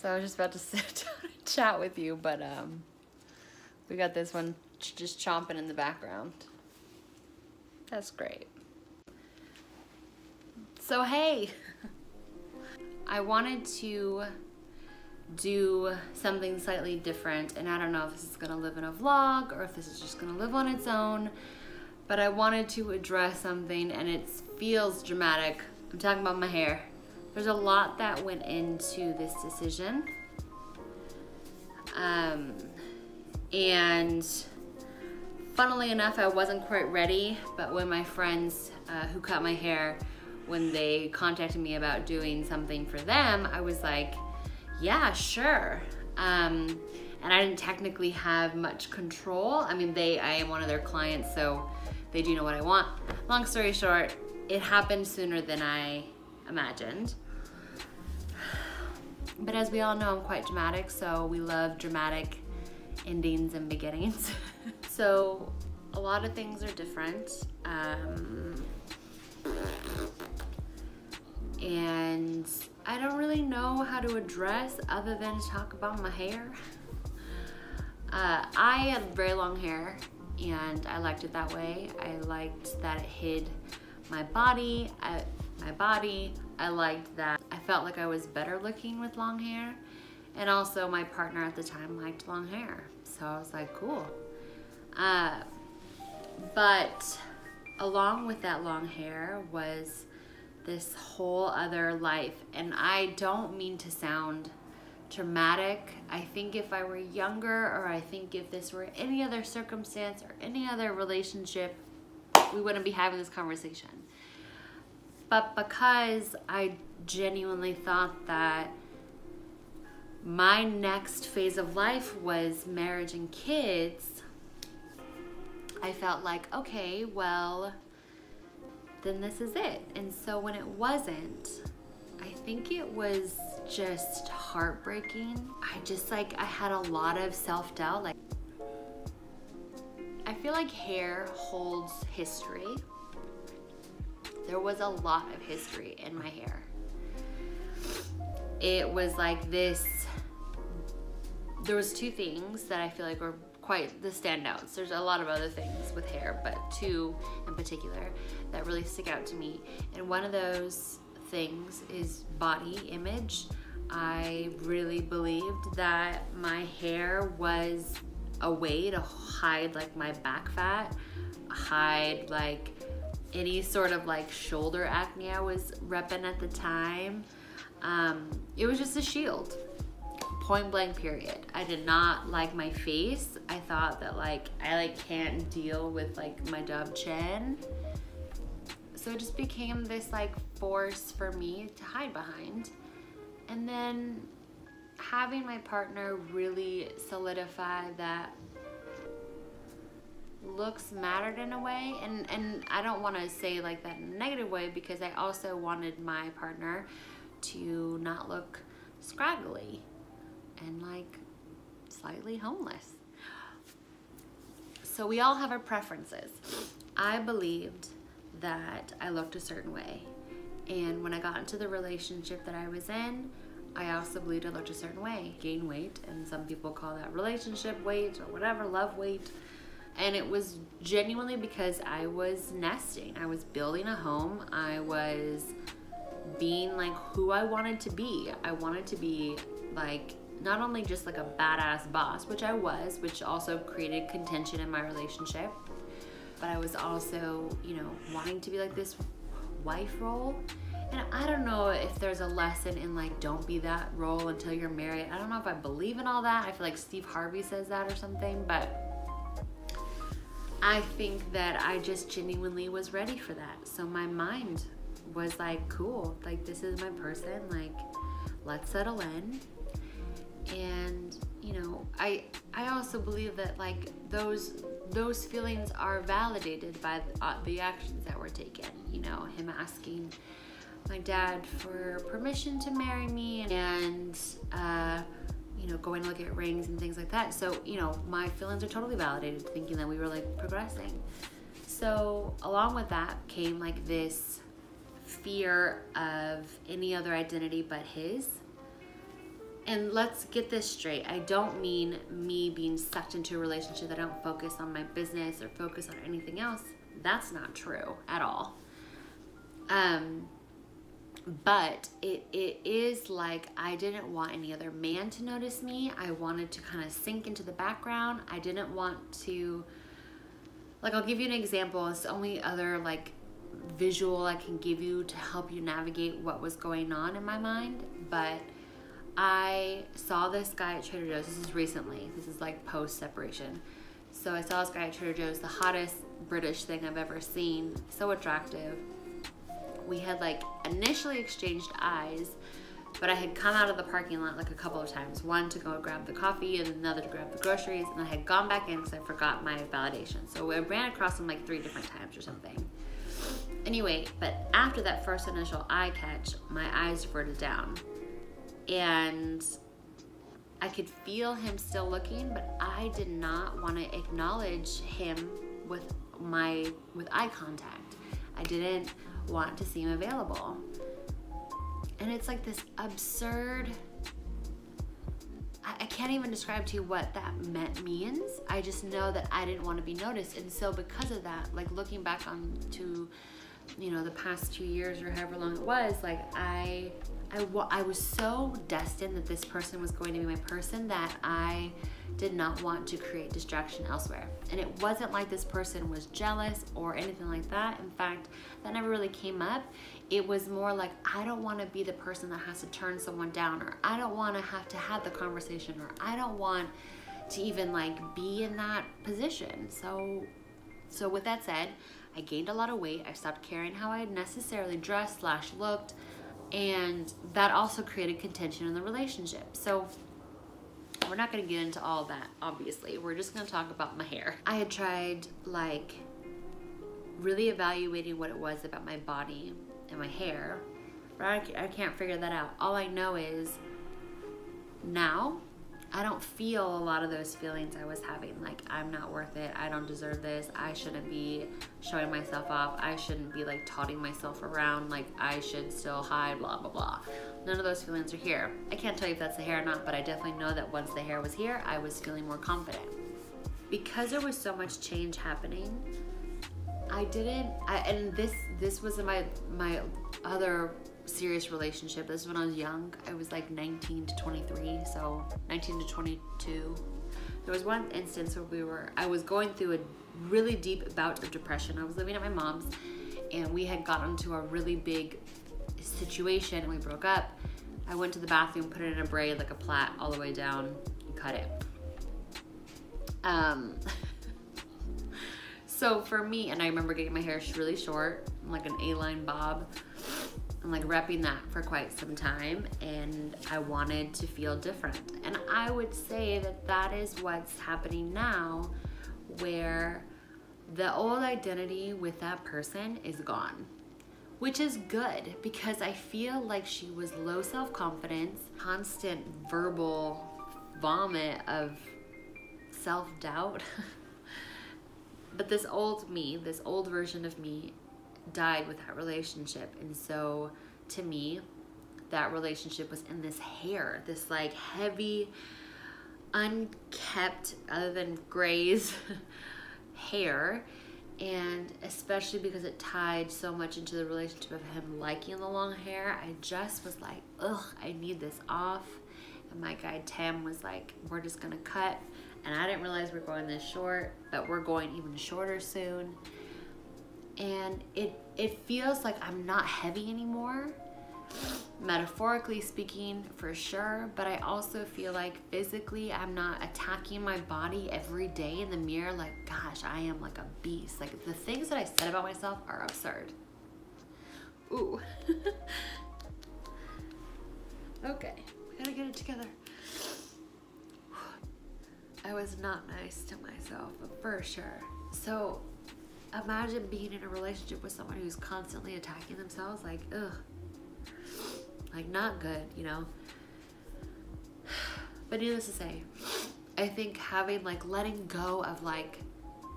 So I was just about to sit down and chat with you, but we got this one just chomping in the background. That's great. So hey, I wanted to do something slightly different, and I don't know if this is gonna live in a vlog or if this is just gonna live on its own, but I wanted to address something, and it feels dramatic. I'm talking about my hair. There's a lot that went into this decision. And funnily enough, I wasn't quite ready, but when my friends who cut my hair, when they contacted me about doing something for them, I was like, yeah, sure. And I didn't technically have much control. I mean, I am one of their clients, so they do know what I want. Long story short, it happened sooner than I imagined. But as we all know, I'm quite dramatic, so we love dramatic endings and beginnings. So a lot of things are different. And I don't really know how to address other than to talk about my hair. I had very long hair and I liked it that way. I liked that it hid my body. I liked that I felt like I was better looking with long hair. And also my partner at the time liked long hair. So I was like, cool. But along with that long hair was this whole other life. And I don't mean to sound dramatic. I think if I were younger, or I think if this were any other circumstance or any other relationship, we wouldn't be having this conversation. But because I genuinely thought that my next phase of life was marriage and kids, I felt like, okay, well, then this is it. And so when it wasn't, I think it was just heartbreaking. I had a lot of self-doubt. Like, I feel like hair holds history. There was a lot of history in my hair. It was like this, there was two things that I feel like were quite the standouts. There's a lot of other things with hair, but two in particular that really stick out to me. And one of those things is body image. I really believed that my hair was a way to hide like my back fat, hide like any sort of like shoulder acne I was repping at the time. It was just a shield. Point blank period. I did not like my face. I thought that I can't deal with like my dub chin. So it just became this like force for me to hide behind. And then having my partner really solidify that looks mattered in a way, and I don't want to say like that in a negative way, because I also wanted my partner to not look scraggly and like slightly homeless. So we all have our preferences. I believed that I looked a certain way, and when I got into the relationship that I was in, I also believed I looked a certain way. Gain weight, and some people call that relationship weight or whatever, love weight. And it was genuinely because I was nesting. I was building a home. I was being like who I wanted to be. I wanted to be like not only just like a badass boss, which I was, which also created contention in my relationship, but I was also, you know, wanting to be like this wife role. And I don't know if there's a lesson in like, don't be that role until you're married. I don't know if I believe in all that. I feel like Steve Harvey says that or something, but I think that I just genuinely was ready for that. So my mind was like, cool, like this is my person, like let's settle in. And you know, I also believe that like those feelings are validated by the actions that were taken. You know, him asking my dad for permission to marry me, and you know, going to look at rings and things like that. So, you know, my feelings are totally validated, thinking that we were like progressing. So along with that came like this fear of any other identity but his. And let's get this straight. I don't mean me being sucked into a relationship that I don't focus on my business or focus on anything else. That's not true at all. But it is like I didn't want any other man to notice me. I wanted to kind of sink into the background. I didn't want to, like, I'll give you an example. It's the only other like visual I can give you to help you navigate what was going on in my mind. But I saw this guy at Trader Joe's. This is recently. This is like post-separation. So I saw this guy at Trader Joe's, the hottest British thing I've ever seen. So attractive. We had like initially exchanged eyes, but I had come out of the parking lot like a couple of times. One to go grab the coffee and another to grab the groceries. And I had gone back in because I forgot my validation. So I ran across him like 3 different times or something. Anyway, but after that first initial eye catch, my eyes reverted down. And I could feel him still looking, but I did not want to acknowledge him with eye contact. I didn't want to seem available. And it's like this absurd, I can't even describe to you what that means. I just know that I didn't want to be noticed. And so because of that, like looking back on to, you know, the past 2 years or however long it was, like I was so destined that this person was going to be my person that I did not want to create distraction elsewhere. And it wasn't like this person was jealous or anything like that. In fact, that never really came up. It was more like, I don't want to be the person that has to turn someone down, or I don't want to have the conversation, or I don't want to even like be in that position. So with that said, I gained a lot of weight. I stopped caring how I necessarily dressed / looked. And that also created contention in the relationship. So we're not going to get into all of that, obviously. We're just going to talk about my hair. I had tried like really evaluating what it was about my body and my hair, but I can't figure that out. All I know is now I don't feel a lot of those feelings I was having. Like, I'm not worth it. I don't deserve this. I shouldn't be showing myself off. I shouldn't be like touting myself around. Like, I should still hide, blah, blah, blah. None of those feelings are here. I can't tell you if that's the hair or not, but I definitely know that once the hair was here, I was feeling more confident. Because there was so much change happening, and this was in my other serious relationship. This is when I was young. I was like 19 to 23, so 19 to 22. There was one instance where I was going through a really deep bout of depression. I was living at my mom's, and we had gotten into a really big situation, and we broke up. I went to the bathroom, put it in a braid, like a plait, all the way down, and cut it. So for me, and I remember getting my hair really short, like an A-line bob, and like repping that for quite some time, and I wanted to feel different. And I would say that that is what's happening now, where the old identity with that person is gone, which is good, because I feel like she was low self-confidence, constant verbal vomit of self-doubt. But this old me, this old version of me, died with that relationship. And so to me, that relationship was in this hair, this like heavy, unkept, other than grays, hair. And especially because it tied so much into the relationship of him liking the long hair, I just was like, ugh, I need this off. And my guy Tim was like, we're just gonna cut. And I didn't realize we're going this short, but we're going even shorter soon. And it feels like I'm not heavy anymore, metaphorically speaking, for sure. But I also feel like physically I'm not attacking my body every day in the mirror like, gosh, I am like a beast. Like, the things that I said about myself are absurd. Ooh. Okay, we gotta get it together. I was not nice to myself, but for sure. So imagine being in a relationship with someone who's constantly attacking themselves, like, ugh, like not good, you know? But needless to say, I think having like letting go of like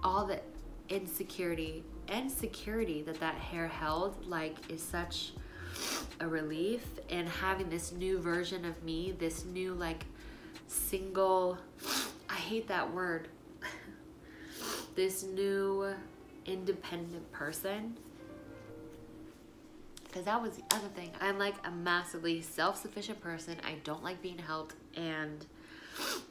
all the insecurity and security that hair held, like, is such a relief, and having this new version of me, this new like single, I hate that word, this new independent person. Because that was the other thing. I'm like a massively self-sufficient person. I don't like being helped, and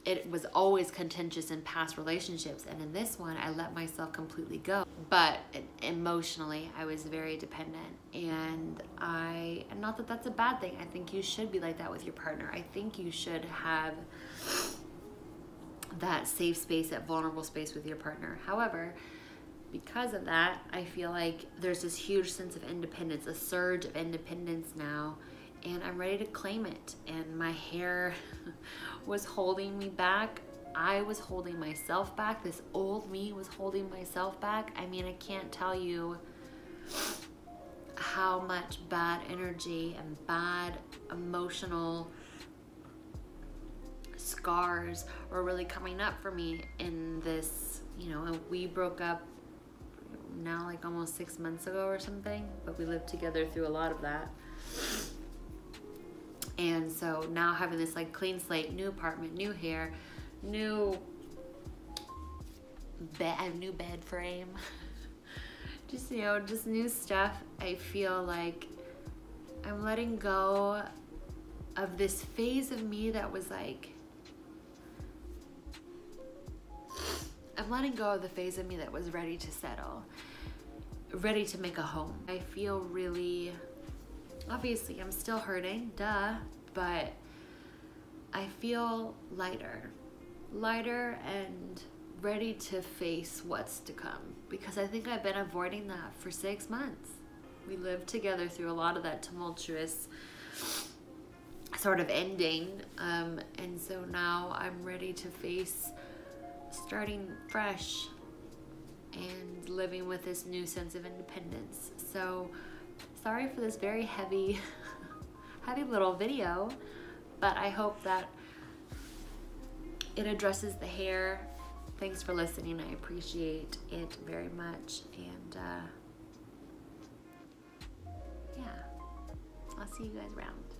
it was always contentious in past relationships, and in this one I let myself completely go. But emotionally I was very dependent, and not that that's a bad thing. I think you should be like that with your partner. I think you should have that safe space, that vulnerable space with your partner. However, because of that, I feel like there's this huge sense of independence, a surge of independence now, and I'm ready to claim it. And my hair was holding me back. I was holding myself back. This old me was holding myself back. I mean, I can't tell you how much bad energy and bad emotional scars were really coming up for me in this, you know. And we broke up now like almost 6 months ago or something, but we lived together through a lot of that. And so now having this like clean slate, new apartment, new hair, new bed frame, just, you know, just new stuff. I feel like I'm letting go of this phase of me that was like, I'm letting go of the phase of me that was ready to settle, ready to make a home. I feel really, obviously I'm still hurting, duh, but I feel lighter and ready to face what's to come, because I think I've been avoiding that for 6 months. We lived together through a lot of that tumultuous sort of ending, and so now I'm ready to face starting fresh and living with this new sense of independence. So sorry for this very heavy little video, but I hope that it addresses the hair. Thanks for listening. I appreciate it very much, and yeah, I'll see you guys around.